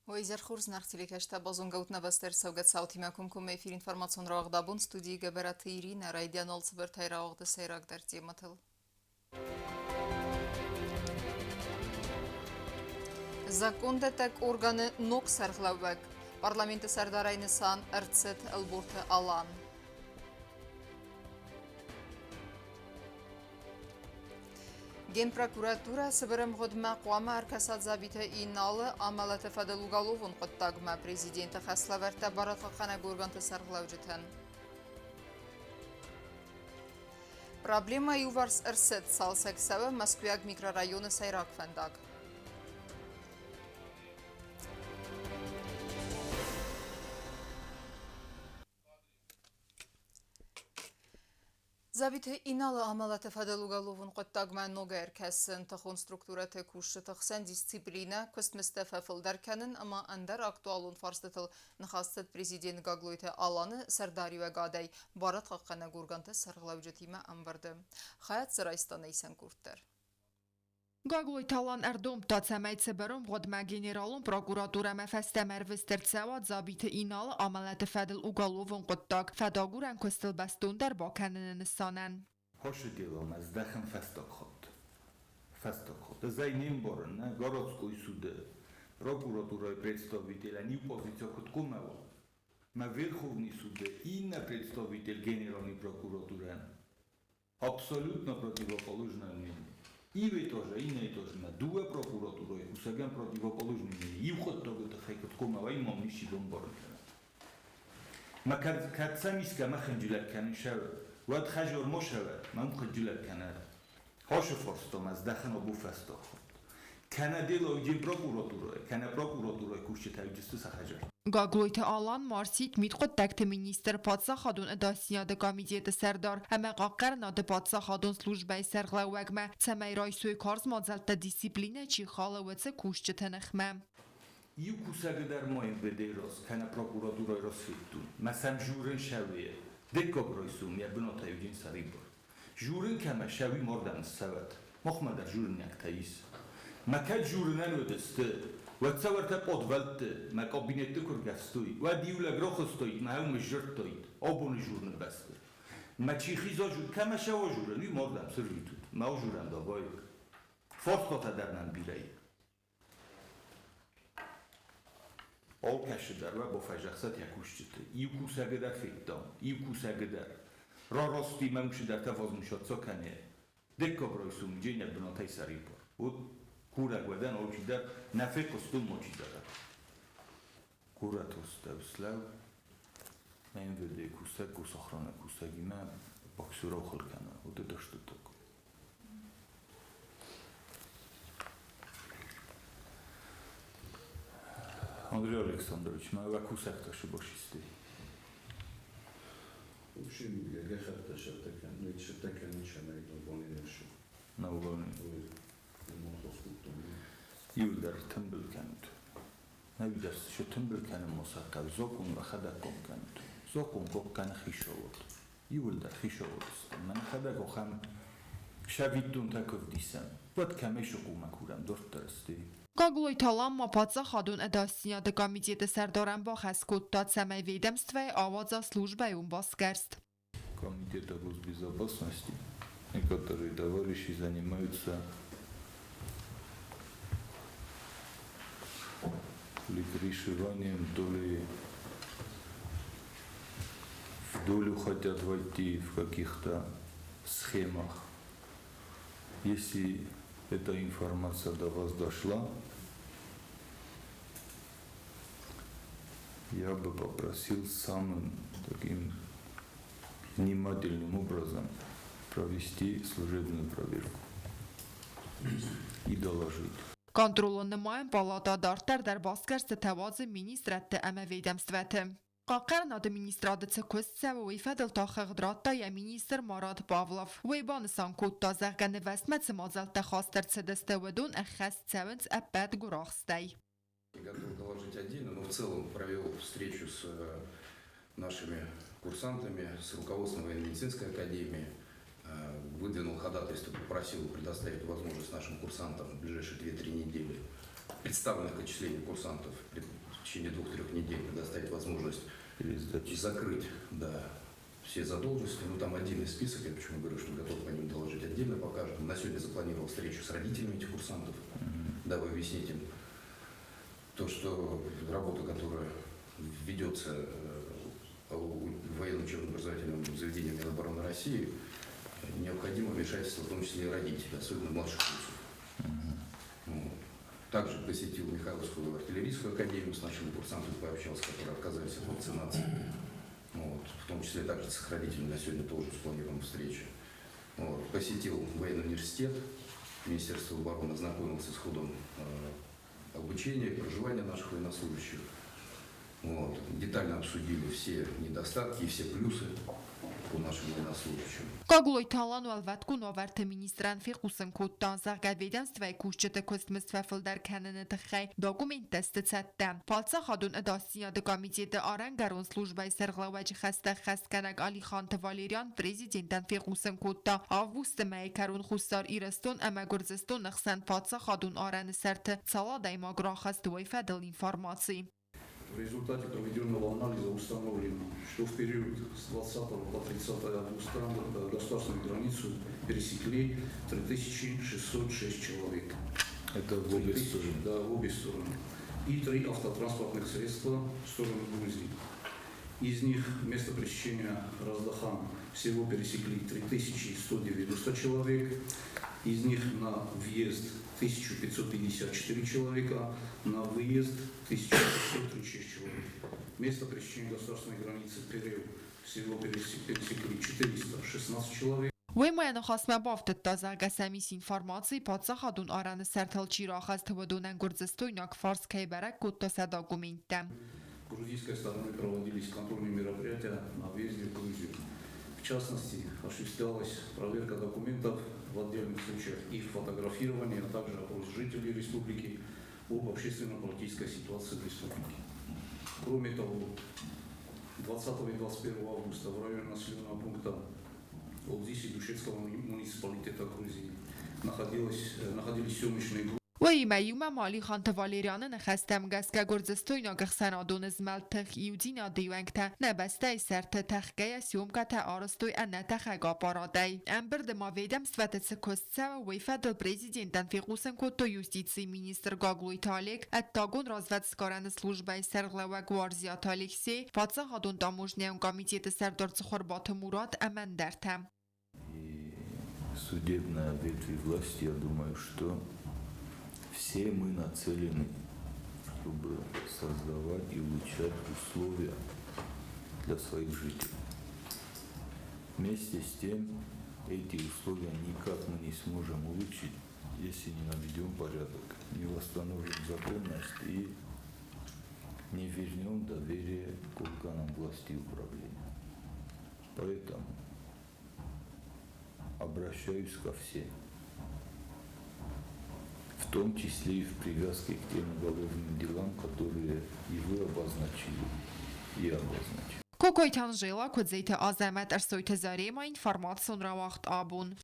Уизер Хурз нахтили кашта базон гаутна бастер саугат саути макум кум эфир информацион рағдабун студии габараты Ирина Райдиан олцбер тайрағды сайрак дәрте матыл. Законда так органы нок сархлавбек. Парламенты сардарайны сан эрцет элбурты алан. Ген прокуратура сыбырым ғудма қуама аркасад забита иналы амалаты фадалугаловын құттагма президенті хаславерті баратқа қана көрганты сарғылау жытын. Проблема юварс ырсет салсак сәві Москвяг микрорайоны сайрак фэндаг. Забиты иналы амалаты фадалугаловын құттагма ногер кәсін тұхын структураты күші тұқсан дисциплина көстмісті фәфілдеркәнін, ама андар актуалын фарстытыл нұхастыд президент Гаглойты аланы Сардариуа гадай барат қаққана көрганты сарғылау жетиме амбарды. Хаят сырайстан айсан көрттер. Гаглой талан эрдом тацамайцы бером годма генералом прокуратура мефесте мервистерцева забиты иналы амалаты фадл уголовын құттак фадагуран көстіл бастундер ба кәнінін санан. Хошы делом аз дахым фасток ход. Зайним борын, городской суды, прокуратурой представителя не позицию ход кумево. На Верховный суд и на представитель генеральной прокуратуры. Абсолютно противоположное мнение. И вы тоже, и не тоже, на две прокуратуры, у всех противоположные мнения. И вход того, что хоть кумево, и мам нищий дом борын. ما كانت ساميسكا ما خنجلت كان شو واد خجور مشوا ما مخجلت كان هاش فرستم از دخن ابو فستو كان ديلو يجي بروكوراتورا كوشت تاجست سخجر Գագլույթը ալան մարսիտ միտխոտ տակտը մինիստր պատսախադուն դասիադը կամիդիետը սերդար həmə qaqqarın adı պատսախադուն slujbay sərğləvəgmə çəməyrای söy karz mazalta disiplinə çi xalıvəçə kuşçı tənəxmə. Io cusa dar moim vederos, kana prokuratura rozsvittun. Masam jurın şaviye. Dekko groysum ya binota Eugene Saribor. Jurın kama şavi mordan savat. Moxmadar jurın yaktayis. Makat jurınan ödestı. Ve tsavarta podvaltı. Ma kabinette kurgastoy. Ve diula grochostoy. Ma hem jurtoy. Obun jurın bastı. Ma çixiza jur kama şava jurın. Yu mordan sırvitut. Ma o jurın da boy. Forskota darnan birey. All کشیدار و با فجعت یکوشته. ایو کوسگدار فیتام. ایو کوسگدار. راستی منوشی در تفاوت میشد سکنه. دکابرویسوم جینه بناتای سریپور. و کورا گودن آوچی در نفع کستون موچی داره. کورا توسته وسلو. من ولی کوسگ کوسخرانه کوسگی من باکسورا خل کنه. و داشته تو. Андрей Александрович, мы в кусах-то шибошисты. Вообще, я хотел, что так ничего не было. На углу. يقدر تنبل كانت نقدر شو تنبل كان المساقة زوكم وخدكم كانت زوكم كان خيشوت يقدر خيشوت من خدك وخم شاویدون تکف دیسم بود کمیشو قومکورم دورت درستی Գագլոյ թալամ մապացախադուն դասիադը կամիդիետը սերդարան բախ հասկոտտած самой ведомстве аваза службой баскерст. Комитета госбезопасности, некоторые товарищи занимаются ли крышеванием, то ли в долю хотят войти в каких-то схемах. Если эта информация до вас дошла, я бы попросил самым таким внимательным образом провести служебную проверку и доложить. Контролը նման պալատադարտեր դեր баскերստը թավազը մինիստրատը əmə vedemstvetə. Qaqarın administradıcı Kostsevoy Fedel taxıqdratta ya minister Marat Pavlov. Вейбансан кутта зәгәне вәсмәтсі мазалта хастырцы дестеведун әхәс цәвенц әппәт гурахстай. Готов доложить отдельно, но в целом провел встречу с нашими курсантами, с руководством военно-медицинской академии, выдвинул ходатайство, попросил предоставить возможность нашим курсантам в ближайшие 2-3 недели представленных отчислений курсантов в течение 2-3 недель предоставить возможность закрыть, да, все задолженности. Ну, там отдельный список, я почему говорю, что готов по ним доложить отдельно по каждому. На сегодня запланировал встречу с родителями этих курсантов, дабы объяснить им то, что работа, которая ведется военно-учебным образовательным заведением Минобороны России, необходимо вмешательство, в том числе и родителей, особенно младших курсов. Также посетил Михайловскую артиллерийскую академию, с нашими курсантами пообщался, которые отказались от вакцинации. В том числе также с их родителями на сегодня тоже спланирована встреча. Посетил военный университет, Министерство обороны, ознакомился с ходом обучения и проживания наших военнослужащих. Детально обсудили все недостатки и все плюсы по нашим военнослужащим. Կագուլոյ թալան ու ալվատկու նովարդը մինիստրան ֆիխուսն կուտտան զարգավեդանստվայ կուշճտը կոստմստվեֆլ դարքանն տխայ դոկումենտ տստցատտա Պալցա խադուն ըդասիա դկամիտետը արանգարուն սլուժբայ սերղլավաճ խաստա խաստկանակ Ալի խան Թվալերյան պրեզիդենտան ֆիխուսն կուտտա ավգուստը մայքարուն խուսար իրստոն ամագորձստոն նխսան Պալցա խադուն արանը սերթը ցալադայ մագրախաստուй федел информации. В результате проведенного анализа установлено, что в период с 20 по 30 августа государственную границу пересекли 3606 человек. Это в обе стороны? Да, в обе стороны. И 3 автотранспортных средства в сторону Грузии. Из них место пересечения Раздахан всего пересекли 3190 человек. Из них на въезд 1554 человека, на выезд 1636 человек. Место пересечения государственной границы Перев всего пересекли 416 человек. Воймаянը խասմա բավտտ տազարգասամիս ինվորմացի պացախադուն արանը սերթալ չիրախած թվդունեն գործստույնակ ֆարսկայ բարակ կուտտոսա դոկումենտը. Грузийской стороной проводились контрольные мероприятия на въезде в Грузию. В частности, осуществлялась проверка документов в отдельных случаях, их фотографирование, а также опрос жителей республики об общественно-политической ситуации в республике. Кроме того, 20 и 21 августа в районе населенного пункта Олдиси Душецкого муниципалитета Грузии находились съемочные группы. وی میوم مالی خان توالیرانه نخستم گسکه گرزستوینا گخسنا دونز ملتخ یودینا دیونگتا نبسته سرت تخگه سیومکت آرستوی انه تخگا پارادی امبرد ما ویدم سوتت سکست وی فدل پریزیدنتن فیقوسن کتو یوستیتسی مینیستر گاگلوی تالیک اتاگون رازوت سکارن سلوجبای سرغله و گوارزیا تالیکسی فاتسا هادون داموجنیان کامیتیت سردارت خوربات مراد امن درتم. Судебная ветвь власти, я думаю, что все мы нацелены, чтобы создавать и улучшать условия для своих жителей. Вместе с тем, эти условия никак мы не сможем улучшить, если не наведем порядок, не восстановим законность и не вернем доверие к органам власти и управления. Поэтому обращаюсь ко всем, в том числе и в привязке к тем уголовным делам, которые и вы обозначили, и обозначили. Կոկոյթան ժելա կոձեյթը ազամət արսոյթը զարեմային ֆարմացիոն ռավաղտ աբուն.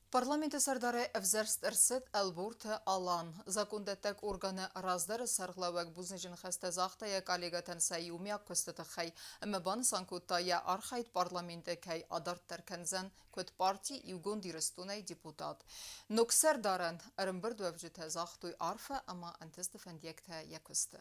Парламенты сардары эвзерст эрсет элбурты алан. Закондеттек органы раздары сарглавек бузнежин хастазахта я коллегатен сайумя костатахай. Мебан санкута я архайт парламенты кай адарт теркензен кот парти югон дирестунай депутат. Ноксер дарен эрмберд вебжите захтуй арфа ама антестефендиекте якосты.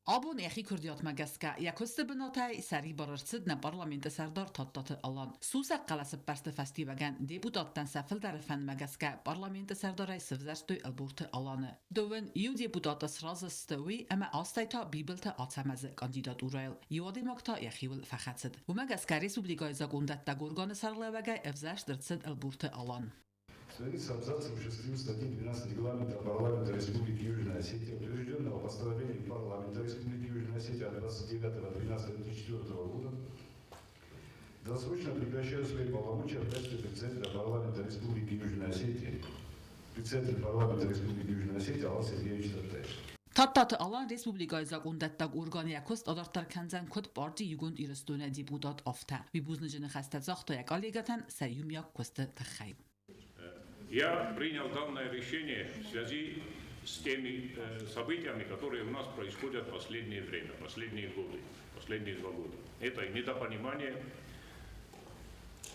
Abun yaxi Kürdiyat məgəskə yakostı binatay sari barırsıd nə parlamentə sərdar tattatı alan. Susaq qalası bərstə fəstivəgən deputatdan səfil dərəfən məgəskə parlamentə sərdaray sivzərstü elburtı alanı. Dövün yu deputatı srazı stəvi əmə astayta bibeltə atəməzi kandidat urayl. Yuadı makta yaxivil fəxətsid. Bu məgəskə Respublikayı zagondətdə qorganı sərləvəgə evzərşdirtsid elburtı alan. В связи с абзацем 6 статьи 12 регламента парламента Республики Южная Осетия, утвержденного постановлением парламента Республики Южная Осетия от 29.12.2004 года, досрочно прекращаю свои полномочия в качестве председателя парламента Республики Южная Осетия. Председатель парламента Республики Южная Осетия Алан Сергеевич Татаев. Tattatı alan Respublikayı zagondətdə qorganı yakost adartarkənzən kod parti yugund iristönə deputat afta. Vibuznicini xəstəzaxta yakallegətən səyyum yakostı təxəyb. Я принял данное решение в связи с теми событиями, которые у нас происходят в последнее время, последние годы, последние 2 года. Это и недопонимание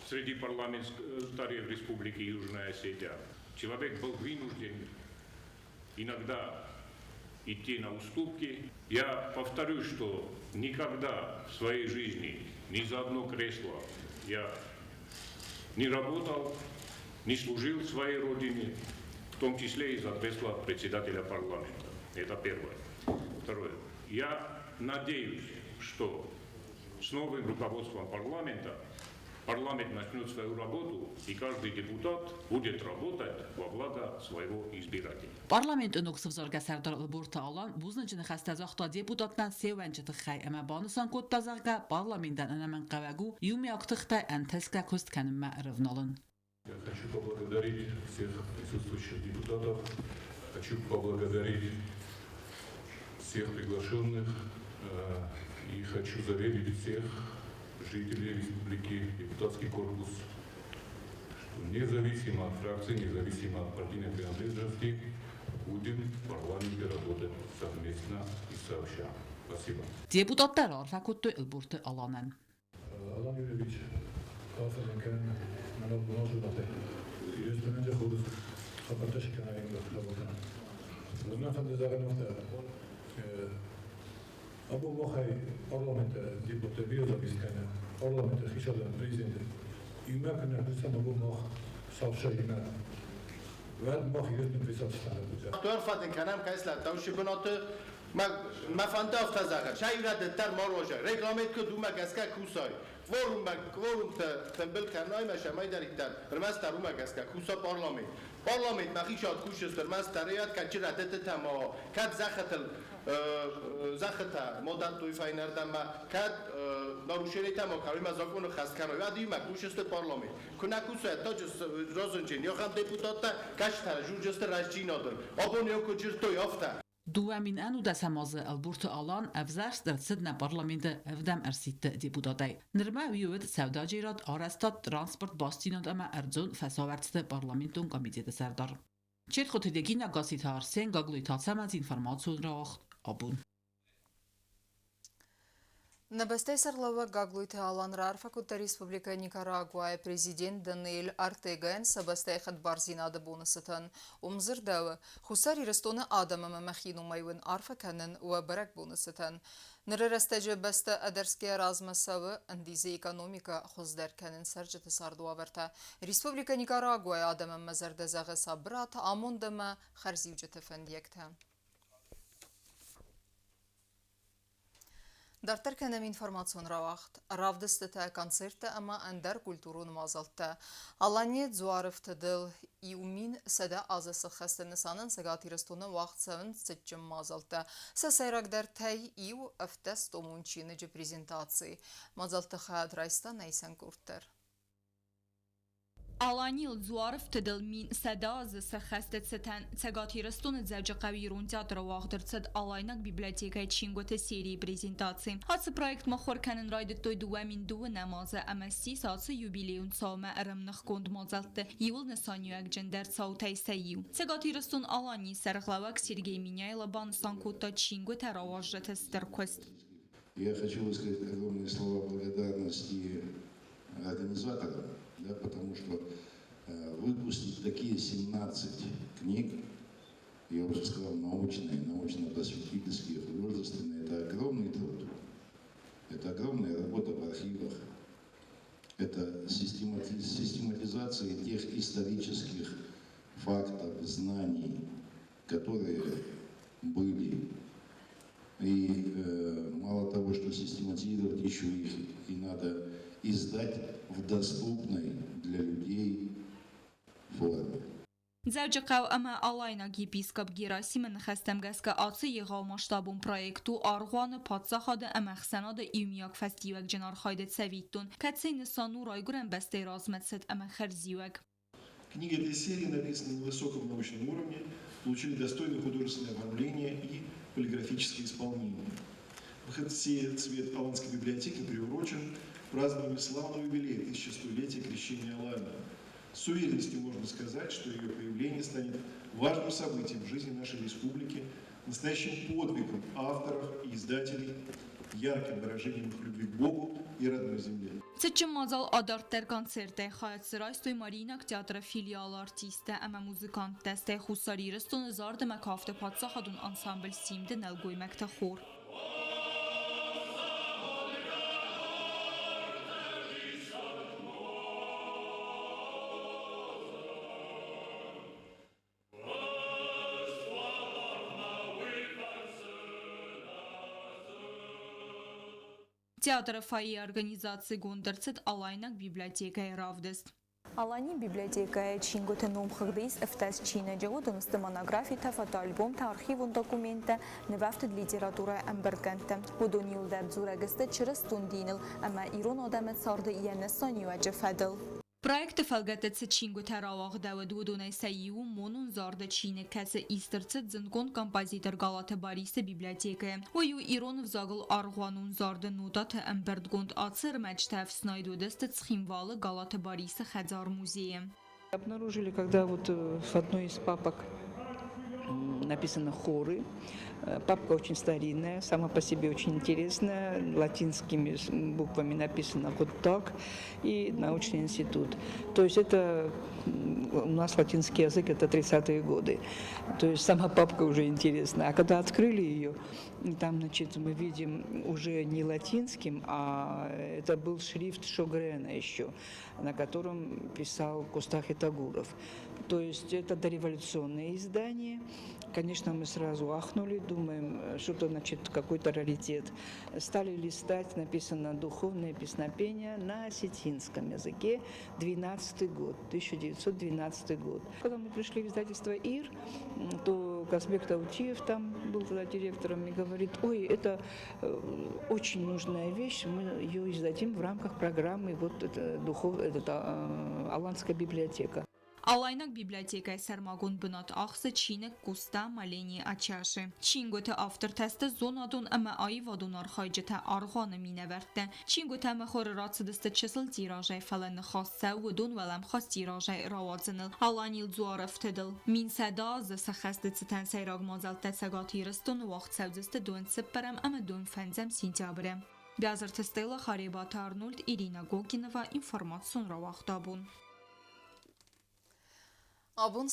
среди парламентариев Республики Южная Осетия. Человек был вынужден иногда идти на уступки. Я повторю, что никогда в своей жизни ни за одно кресло я не работал, не служил своей родине, в том числе и за кресло председателя парламента. Это первое. Второе. Я надеюсь, что с новым руководством парламент начнет свою работу, и каждый депутат будет работать во благо своего избирателя. Parlament önöksüv zorgasardar Ilburta alan buznıcını xastazaqta deputatdan sevancıtı xay ama banusan kottazaqa parlamentdan anaman qavagu yumi aqtıqta antaska kostkanma rivnalın. Я хочу поблагодарить всех присутствующих депутатов, хочу поблагодарить всех приглашенных и хочу заверить всех жителей республики, депутатский корпус, что независимо от фракции, независимо от партийной принадлежности, будем в парламенте работать совместно и сообща. Спасибо. Deputatlar arfakuttu Ilburta alanan. Alan Юрьевич, aferin kendine. Ben o bunu hazırladım. Yüzden önce kurduk. Kapatta şekana yayınladık. Bundan sonra zaten Abu Mohay parlamenta deputat bio zapiskana. Parlamenta хишадан президент. Има kana hüsam Abu Moh savşayına. Ve Moh yüzden prисутствовал. Dört fadın kanam kayslar tavşi bunatı ما فهمت افتزاغر شاي راد تر ماروجا رقمت که دوما گسکا کوسای ورم تنبل کنای مشه مای در ایتر برمز تروما گسکا کوسا پارلامنت مخیشات کوشست برمز تریاد که چی ردت تما کد زختا مدت توی فاینر تما کد ناروشنی تما کاری مزاکون خست کنای و دیما کوشست پارلامنت کنه کوسای تا جست رازنجین یا خم deputata کش تر جور جست رجی نادر آبونیو کجر توی افته Duamin anu da samazı Ilburta alan evzars der sidna parlamenta evdam ersitte deputatay. Nirma viyuvet sevdacirad arastat transport bastinad ama erzun fesavertste parlamentun komitete serdar. Çerxot edegina gasitar sen gagluitat samaz informacion racht abun. Набастайсар лава гаглуйте аланрар факутта Республика Никарагуа президент Даниэль Артеган сабастайхат барзинады бонусытын. Умзырдавы хусари растона адамама махину майвын арфаканын уа барак бонусытын. Нырырастажы баста адарския размасавы андизе экономика хуздерканын саржыты сардуаварта. Республика Никарагуа адамама зардазағы сабрат амондама харзивжыты фендиекта. Дартар кенем информацион равахт. Равдыстыта концерта ама андар культурун мазалтта. Аланет зуарыфтыдыл иумин сада азысы хастыны санын сагати растуны вақт савын сытчым мазалтта. Сасайрагдар тай иу афтас томунчиныжы презентации. Мазалты хаад райста найсан курттар. Аланил Зуаров тедл мин садаз сахастет сетен цагати растун зевджа кавирун театра вахдырцад алайнак библиотека чинготе серии презентации. Хатсы проект махорканын райдет той дуамин дуы намаза амасси сасы юбилеун саума арамнах конд мазалты юл насанюак джендер саутай саю. Цагати растун алани сархлавак Сергей Миняйла бансан кота чинготе раважжата стерквест. Я хочу высказать огромные слова благодарности организаторам. Да, потому что выпустить такие 17 книг, я уже сказал, научные, научно-просветительские, художественные, это огромный труд. Это огромная работа в архивах. Это систематизация тех исторических фактов, знаний, которые были. И мало того, что систематизировать, еще их и надо издать в доступной для людей форме. Зевджакав ама алайнак епископ Герасимен хастемгаска аци егал масштабун проекту аргуаны падсахады амахсанады имияк фестивак джанар хайдет савиттун, катсейны сану райгурен бестей разметсет амахарзивак. Книги этой серии написаны на высоком научном уровне, получили достойное художественное оформление и полиграфическое исполнение. Выходцы цвет Аланской библиотеки приурочен празднованию славного юбилея 1100-летия крещения Алана. С уверенностью можно сказать, что ее появление станет важным событием в жизни нашей республики, настоящим подвигом авторов и издателей, ярким выражением их любви к Богу и родной земле. Ցչմազալ ադարտեր կոնցերտ է խայացրայստոյ մարինակ թեատրը ֆիլիալ արտիստ է ամա մուզիկանտ տեստ է խուսարի ռստոնը զարդը մակ հավտը պատսախադուն անսամբլ սիմդը նելգոյ մակ թխոր Театра фаи организации Гондерцет Алайнак библиотека Равдест. Алани библиотека Чинготеном Хагдис ФТС Чина Джагудонст монографии фотоальбом та архивун документы невафтед литература Амбергенте. Удонил дебзурагесте через тундинил, ама ирон адамет сарды янесанию аджефедл. Проекты фалгатец Чинготеравах давадудунай сайю монун зарда Чины кэсе истерцет зингон композитор Галата Бориса библиотека. Ою ирон взагл аргуанун зарда нутат Амбергонд ацер мечтав снайдудест цхимвалы Галата Бориса Хадзар музея. Обнаружили, когда вот в одной из папок написано хоры. Папка очень старинная, сама по себе очень интересная, латинскими буквами написано вот так, и научный институт. То есть это у нас латинский язык, это 30-е годы. То есть сама папка уже интересная. А когда открыли ее, там, значит, мы видим уже не латинским, а это был шрифт Шогрена еще, на котором писал Костахи Тагуров. То есть это дореволюционное издание. Конечно, мы сразу ахнули, думаем, что-то, значит, какой-то раритет. Стали листать, написано «Духовное песнопение» на осетинском языке, 12-й год, 1912 год. Когда мы пришли в издательство «Ир», то Казбек Таутиев там был тогда директором и говорит: ой, это очень нужная вещь, мы ее издадим в рамках программы вот Аланская библиотека. Алайнак библиотека Сармагун бынат ахсы Чинек Куста Малени Ачаши. Чинготе автор тесте зонадун ама айвадун архайджете арганы миневерте. Чинготе мخور راتسدست چسل تیراژه فلن خاصه و دون ولم خاص تیراژه راوازنل. аланил زوارفتدل. مین صدا ز سخست تن سیراگ مازل تسگاتی رستون وقت سوزست دون سپرم اما دون فنزم سینتیابرم. بیازر تستیل خریبات آرنولد ایرینا گوگینوا інформацію راوختابون. Абун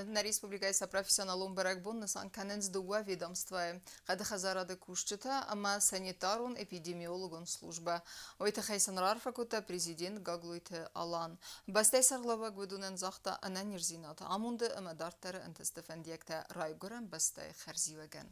на республика профессионалум баракбун насан каненс дуа ведомства. Кады хазарады кушчыта, ама санитарун эпидемиологун служба. Ойты хайсан рарфакута президент гаглуйты алан. Бастай сарлава гведунен захта ананирзината. Амунды ама дарттары антыстефендиекта райгуран бастай харзиваген.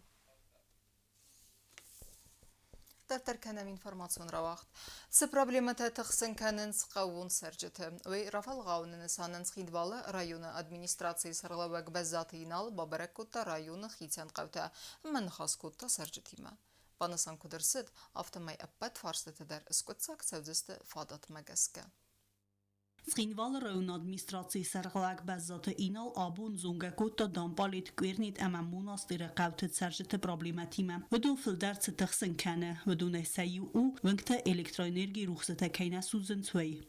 Дартар канам информацион равахт. С проблемата тахсын каненс қауын сәржеті. Ой Рафал ғауынын санын схидвалы районы администрации сарлавак бәззаты инал бабараккутта районы хитян қаута. Мен хаскутта сәржетіма. Банасан кудырсыд автомай аппат фарстытыдар искутсак сәвзісті фадат мәгәске. Схинвал район администрации саргалак бәззаты инал абун зунгакутта дампалит квернит әмә монастыры қавтыт сәржеті проблематима. Вдун филдерцы тахсын кәне, вдун әсәйі у, віңті электроэнергии рухсыта кәйнә сузын цвей.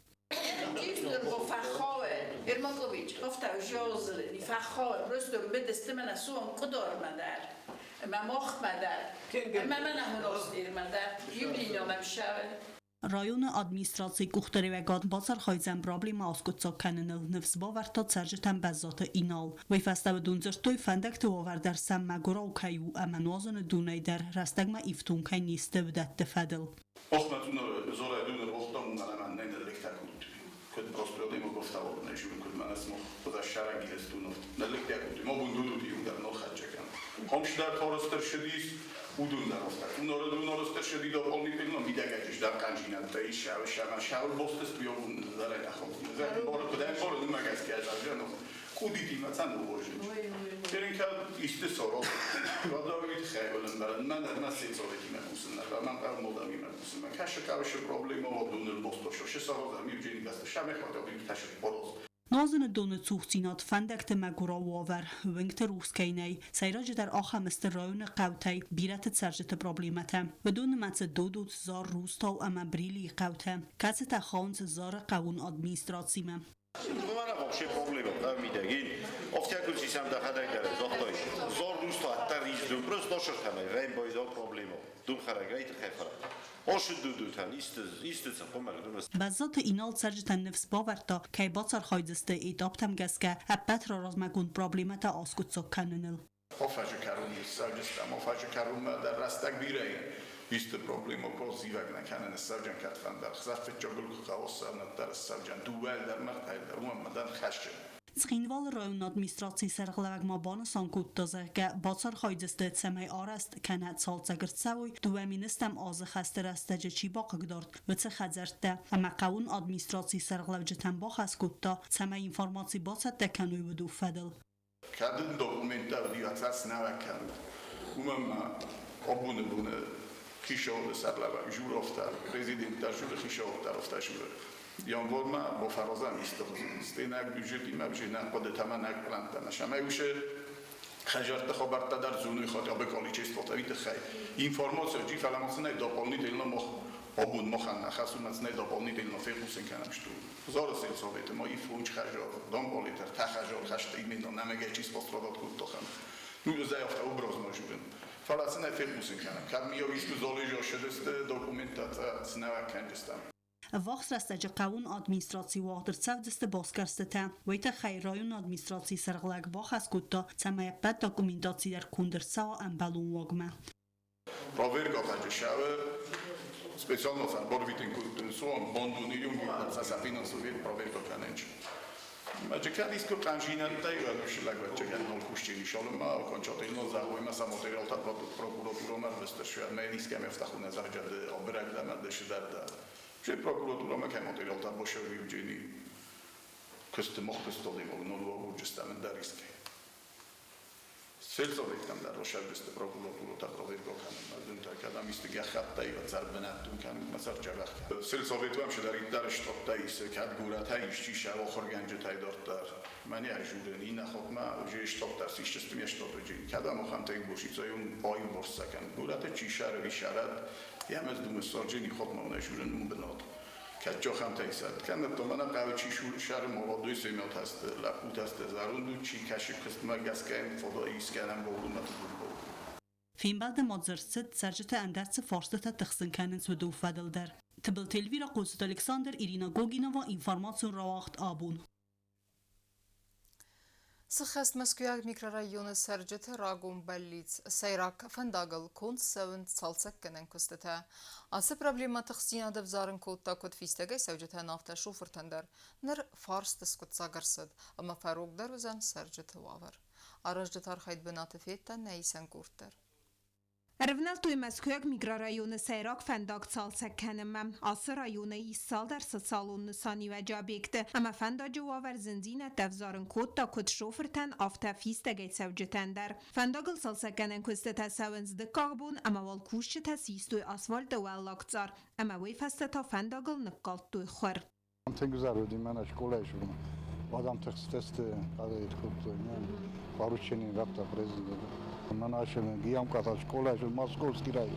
Irmatlovic, hafta jazz, ni fakhar, röstum bedeste men asum qadar madar. Ma moch madar. Ma mana honostir madar. Yublino mamshav. Rayonu administrasiya kuxtarevəqat bazar xayzən problema asqutsa kənənil nefsbavərta sərcətən bəzzatı inal. Və fəstəvə dunzırtoy fəndək təvavərdər səmmə qorav kəyu əmənvazını dunəydər rəstəqmə iftun kəy nistə vədətdə fədil. Oxmatunu zora dünür oxtamından əmən nəyinəlik təkuddu. Köd prosperodimo goftav nəyşümün köd mən əsmə xudda şərəq ilestunu. Nəlik təkuddu. Ma bundudu diyum der nol xərcəkən. Hamşdər tarastır şədis udun der oftar. Unarastır şədid olni pilno midəgəciş der qancina da iş şəvə bostes biyovun zərə yaxın. Zərə borə kodək borə nüməgəz gəzərcən. Kuditi məsələn uğurcu. Derin ki istisoro. Vadavit xəyolun bələn. Mən nəsil soləki məqusunlar. Mən qərmodami məqusun. Mən kəşə qarışı problemi o dunur bostoşo. Şesarozlar mivceni qəstə. Şəmək vadavit təşrik boroz. Nazını donu çuxsinat fəndəkdə məquravar, vəngtə ruskəynəy, səyrac در آخمست رایون قوتای بیرت سرجت پروبلیمته بدون مت دودوت زار روستا و اما بریلی قوته کسی تخانز زار قوون ادمینستراتسیمه У меня вообще проблема, да, мидагин. Овтякуси сам да хадагара, зохтой. Зор русто аттаризду, просто шортамай, вейнбой зор проблема. Дум харагайт хефара. Базات اینال سرجتن نفس باورتا که باصر خایدسته ایدابتم گسکه اپت را رازمگون پرابلیمتا آسکوت سکننل. Ofajı karun savcıstam, ofajı karun der rastak birey. İşte problemi kozivagna kanen savcan katfan der. Zafet jogul khavossan der savcan duel der martay der ummadan khashim. Zginval rayon administratsiya sarg'lavak mabon sankut dozga botsar xoydistet samay arast kanat saltsagirtsavoy duvaministam ozi xastarastaja chibaq gdort vtsa khazartda ama qawun administratsiya sarg'lavjatan bo xaskutta samay informatsiya botsat takanoy vudu fadal Kadın dokumentav diyatsas navakan. Umma obune bune kishov sarlavak jurovtar prezidenttar jure khishovtar oftashure. Jan Volma bo farazam istenak budjeti mabjena qod tamanak plantana shamayuše خجارت خبرت در زونی خاطر به کالیچه استفاده خی اینفورماسیون جی فلاماسونه дополнительно мох обун мохан нахасунацне дополнительно фекусен канам что зора сел совет мо и фунч хажор дом политер та хажор хашт именно намеге чис пострадат куттохан ну заявта образно журен фаласне фекусен канам камио исту золежо шедесте документация снава канжестам Вахс растаج قانون ادمنستراسی واقدر سفدست باسکرسته ویت خیرایون ادمنستراسی سرغلق باخ از کتا تمای بد داکومنتاسی در کندرسا انبالون واگمه. Proverga face šave, specijalno sa borbitim kulturom, bonduni jungi, sa sa finansoviet proverga kanenč. Mađe kad isko kanžina taj šilagva čega nol kušćeni šolema, končatelno zahojima sa materiál ta prokuratura beztešuje, medijské mevtachu nezažade obrak da madešdarda. Že prokuratura má kaj materiál ta boše využení köste mohtestoli mogno určestamen dariske. Selsovet tam dar rošabeste prokuratura ta proverga kanen, adunta kada mistig yaxattai va zarbenatun kanen masar javaq. Selsovet vam shdarit dar shtotai se kad guratay ishchi shavo khorganjetay dortar. Mani ajuren ina khotma je shtotar sishestim yashtotoji. Kada moxantay boshitsoyun boy borsakan. Gurate chishar visharad یامز دوم سرجنی خود مونه شورن اون بناد که جا خم تایسد کنه تو من قوی چی شهر موادوی سیمات هست لپوت هست زارون دو چی کشی قسمت گسکن فضایی اسکنم بولون مطلوب بود. فیلم بعد مادرست سرجت اندرس فارسته تخسن کنن سودو فدل در تبل تلویر قوسط الکساندر ایرینا گوگینا و اینفورماسیون رواخت آبون. Схест Москвяг микрорайоны Сарджеты Рагум Баллиц Сайрак Фандагал Кунт Севен Цалцак Кенен Кустета. Асы проблема тахсина девзарын котта кот фистеге Савджета нафта шуфертендер. Нер фарстес кот сагарсад, ама фарук дарузам Сарджеты Вавар. Араждетар хайд бенаты фетта нейсен куртер. Ревнал توی مسکویک میگرارایون سیراک فنداک سال سکنم آسر رایون ای سال در سالون نسانی و جابیکته اما فندا جواور زندین تفزارن کود تا کد شوفرتن آفتا فیسته گیت سوجتن در فنداگل سال سکنن کسته تا سوینز دکاغ بون اما وال کوشت تا سیستوی آسفالت دوال لاکتزار اما وی فسته تا فنداگل نقالت توی خور تنگزارودی من اشکوله شدم آدم تست قضایت خود پاروچنین رفته پرزیدنت من عشان گیام کاتال شکوله شد ماسکولسکی رای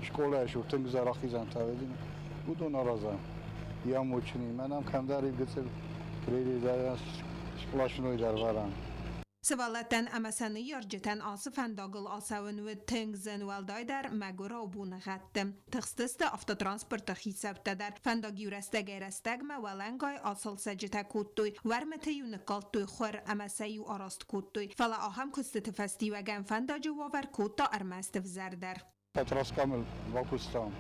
شکوله شد تنگزار آخیزان تاودیم بودو نرازم یا موچنی منم کم داری گذر کریدی دارم شکلاشنوی در ورم سوالتن اما سنی یارجتن آس فنداگل آسون و تنگزن والدای در مگورا و بون غدم تخستست افتا ترانسپورت خیسابتا در فنداگیو رستگی رستگم ولنگای آسل سجتا کودتوی ورمتیو نکالتوی خور اما سیو آراست کودتوی فلا آهم کستت فستی وگم فنداجو واور کودتا ارمست وزر در پتراس کامل واکوستان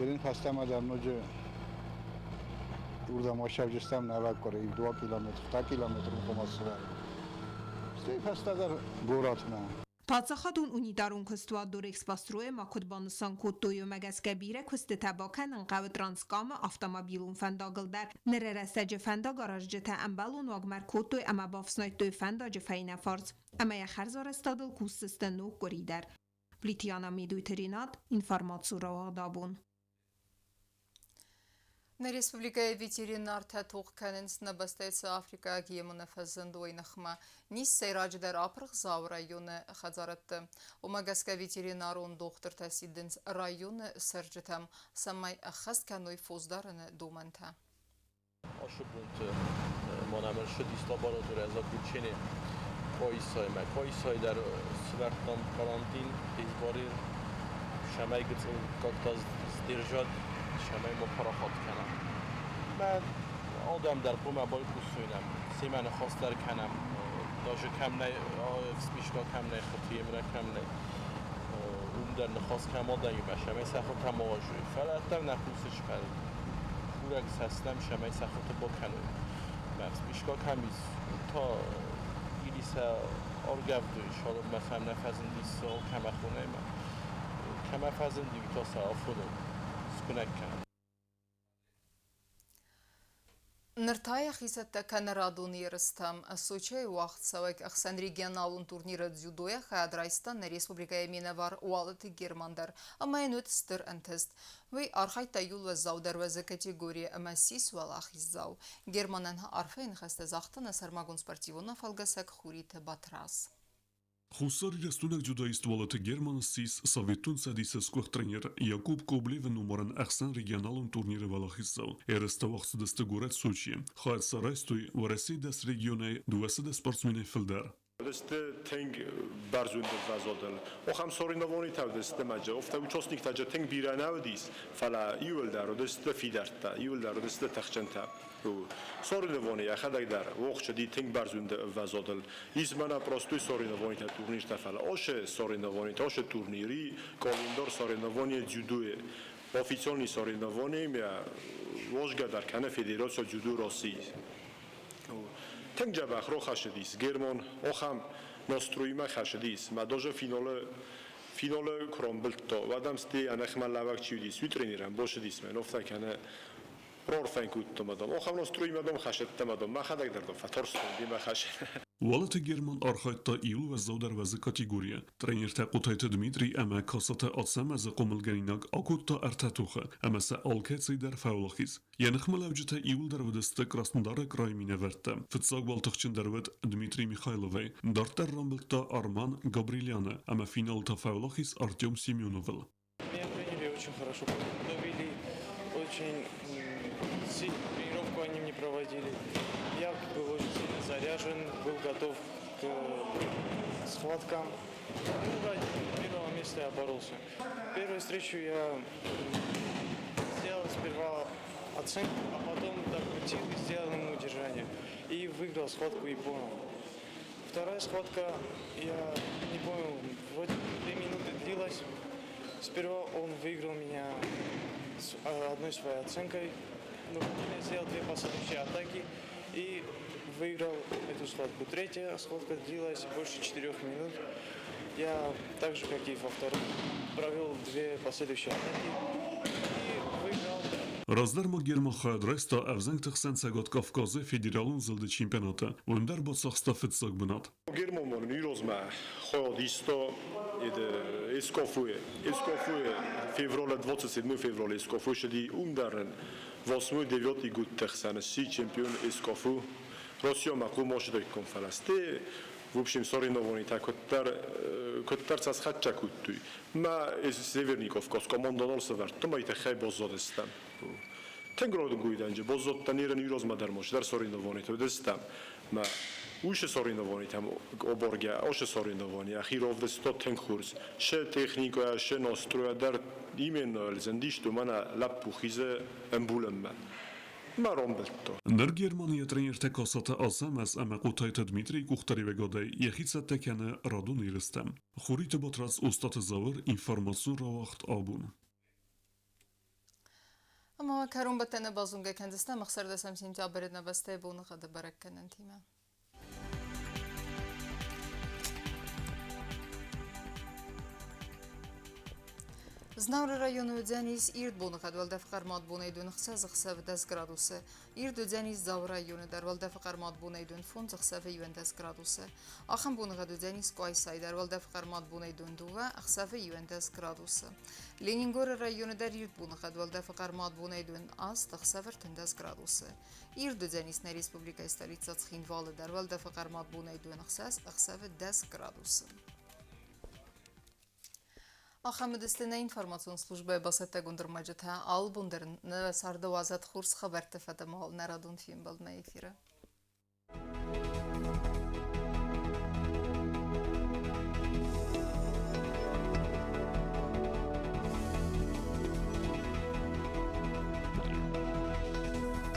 برین خستم در نوجه اردم آشب جستم نوک کره 2 کیلومتر 2 کیلومتر مقامات پادشاهدون اونی دارون کستواد دورکس باستروی ما کدبانستان کودتوی و مگسکه بیره کست تباکن انقاو ترانسکام افتامابیلون فنداگل در نره رستج فندا گاراج جتا انبالون واگمر کودتوی اما بافسنایت توی فندا جفین فارز اما یه خرزار استادل کوستستن نو گری در بلیتیانا میدوی ترینات اینفارماتسو رو دابون На республика ветеринар татуq каненс на бастайца Африка гемона фазендой нахма нис сайраج дар апрх зав районы хазаратты. Умагаска ветеринарун доктор тасиденс районы сарджетам самай ахаст каной фоздарыны думанта. Ашыбунты مانم شد استابارات و از کوچینه کایسای در سوارتان کارانتین هزباری شمای گذر کاکتاز درجات شمای مپراخات کنم من آدم در قوم باید کسوینم سیمن خواستر کنم داشه کم نه سپیشکا کم نه خطیه من کم نه اون در نخواست کم آدمی باشه من سخت تماجوی فقط در نخوستش کرد پورک سستم شمای سخت با کنوی من سپیشکا کمیز تا ایلیسا آرگفت شاید مثلا نفذن دیسا و کم خونه من کم فضل دیوی تا سافرم سکنک کنم نرتايا خيستا كان رادوني رستم السوچي وقت سويك أخسن ريجيونالون تورنير дзюдоя خاد رايستان на республика Еминавар уалыты Германдар, أما ينوت ستر أنتست وي أرخي تايول وزاودر وزا كاتيجوريا أما سيس والأخي الزاو Германанها أرفين خستا زاختا نسرماغون سبارتيونا فالغسك خوريت باتراس Хусар рестунак джудаист волата Герман сис советун садис сквах тренер Якуб Коблев номерен Ахсан регионалун турнире Валахисау. Эреста вахт дасте город Сочи. Хайр сарайстуй в России дас регионе дуэсада спортсмены Филдар. Deste teng barzunde vazodel. Och ham sorinavoni tav deste maja. Ofta участник taja teng biranavdis. Fala iul daro deste fidarta. Iul daro deste takhchanta. Sorinavoni akhada dar. Och di teng barzunde vazodel. Izmana prosto sorinavoni ta turnir ta fala. Oshe sorinavoni ta oshe turniri. Kalendar sorinavoni judoe. Официальный соревнования меня ложга dar kana federatsiya judo России. Тенджаба хрохашдис Герман охам настроима хашдис ма даже финале кромбелто вадам сте анахман лавакчидис тренерам бошдис мен офта кана прорфенкут томадам охам настроима дом хашетта мадам ма хадаг дардам фаторстон бима хаш Wallet German архайта иул و زودر وز کاتیگوریا. ترینر تقوتایت دمیتری اما کاسات آسم از قوملگریناک آکوتا ارتاتوخه اما سالکتسی در فاولخیز. یعنی خمال اوجته ایول در ودسته کراسندار کرایمینه ورته. فتساق بالتخچن در ود دمیتری میخایلوی. دارتر رامبلتا آرمان گابریلیانه اما فینال تا فاولخیز ارتیوم سیمیونوول. Меня приняли очень хорошо, подготовили, очень тренировку они мне проводили. Я был очень сильно заряжен, был готов к схваткам. Ради первого места я боролся. Первую встречу я сделал сперва оценку, а потом докрутил и сделал ему удержание. И выиграл схватку япона. Вторая схватка, я не понял, вроде 2 минуты длилась. Сперва он выиграл меня одной своей оценкой, но потом я сделал 2 последующие атаки и выиграл эту схватку. Третья схватка длилась больше 4 минут. Я так же, как и во второй, провел 2 последующие атаки и выиграл. Раздарма Герман Хайдреста авзанг тахсан сагат Кавказы федералун зылды чемпионата. Ундар бацахста фитсак бунат. Герман нирозма ходисто Эскофуе февраля 27 февраля Эскофу шди ундарен 8-9 год тахсан си чемпион Эскофу Россия макул может конференсте в общем соревнований так коттар цасхатча куттуй ма Северный Кавказ командонал север то майта хай бозодестам тенгродун гуйданже бозодтан ирен нирозма дар мош дар соревнований то дестам ма Уше соревнования там оборга, оше соревнования, ахировде 100 тенхурс, ше техника, ше настроя дар именно зендиш то мана лапухизе эмбулем. Маромбелто. Нар Германия тренер текасата азамас ама қутайта Дмитрий Кухтари вегадай яхица текяне радун ирестем. Хурите батраз устат завр информацион равахт абун. اما كارون بتنا بازونجا كندستا مخسر دسم سيمتع بردنا بسته بون خد بركن انتيما Знаура району дзянис ирд бонухад валдаф қармат бонайдун хсав 10 градусы. Ирд дзянис зау району дар валдаф қармат бонайдун фон хсав 10 градусы. Ахам бонухад дзянис кайсай дар валдаф қармат бонайдун дува хсав 10 градусы. Ленингор району дар ирд бонухад валдаф қармат бонайдун аз хсав 10 градусы. Ирд дзянис на республика столица Цхинвалы дар валдаф қармат бонайдун хсав 10 градусы. Ахамедистина информацион служба басата гундурмаджата албундерн на сарда вазат хурс хабар тфадамал нарадун фим бал на эфира.